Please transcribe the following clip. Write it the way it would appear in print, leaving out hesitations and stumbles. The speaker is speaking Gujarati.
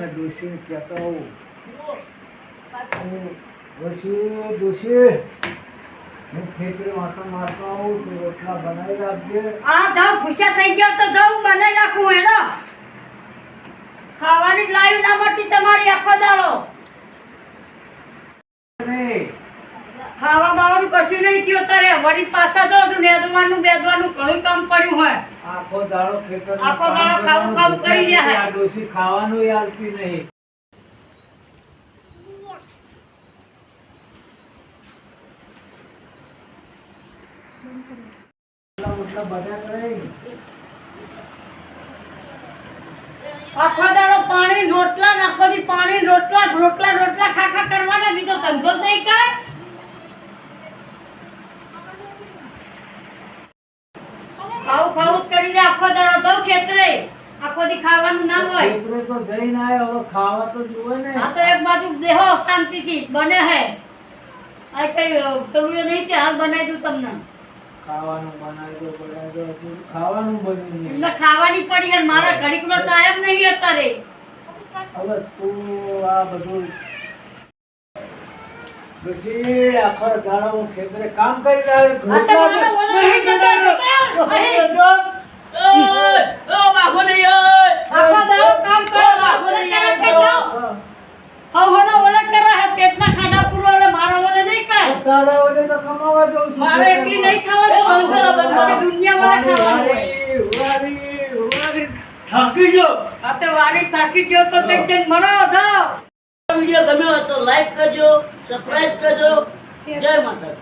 मैं दूसरी कहता हूँ दूसरी मैं खेतरे माता मारता हूँ तो रोटला बनाई રાખજે આ જાવ ભૂસ્યા થઈ ગયો તો જાવ બનાવી રાખું હેડો ખાવાની જ લાવી ના મળતી તમારી આખો દાડો નહીં ખાવા બાવાનું કશું નહીં થયું તારે વળી પાછા જો તું નેદવાનું બેદવાનું ઘણું કામ પડ્યું હોય આખો દાડો ખેતર આખો દાડો ખાવું ખાવું કરી રહ્યા હે આ ડોસી ખાવાનું આલતી નહીં રોટલા બધા કરે આખો દાડો પાણી રોટલા નાખો દી પાણી રોટલા રોટલા રોટલા ખાખા કરવાના બીજો ધંધો થઈ કાય ખાવું ખાવું કરીને આખો દાડો તો ખેતરે આખો દી ખાવાનું ના હોય ખેતરે તો જઈને આયો હવે ખાવા તો જોવે ને આ તો એક બાજુ દેહો શાંતિથી બને હે આ કઈ તળુએ નહીં કે હાલ બનાવી દઉં તમને ખાવાનું બનાવી દો ખાવાનું બન્યું એમને ખાવાની પડી હે મારા ઘડીકનો ટાઈમ નહીં અત્યારે હવે તું આ બધું પછી આખો દાડો હું ખેતરે કામ કરી રહ્યો આ તો મારો ઓલો નહીં જતો ઓ બાગો નહીં આખો દાડો કામ કરો બાગો નહીં કરો હોનો ઓલા કરે હે પેટના ખાના પૂરો મારા ઓલે નહીં કાય તારા ઓલે તો કમાવા જઉં છું મારે એકલી નહીં ખાવા દુનિયા વાળા ખાવા વારી થાકી ગયો આ તો વારી થાકી ગયો તો તે મનો થાવ વિડિયો ગમ્યો હોય તો લાઈક કરજો, સબસ્ક્રાઇબ કરજો. જય માતા.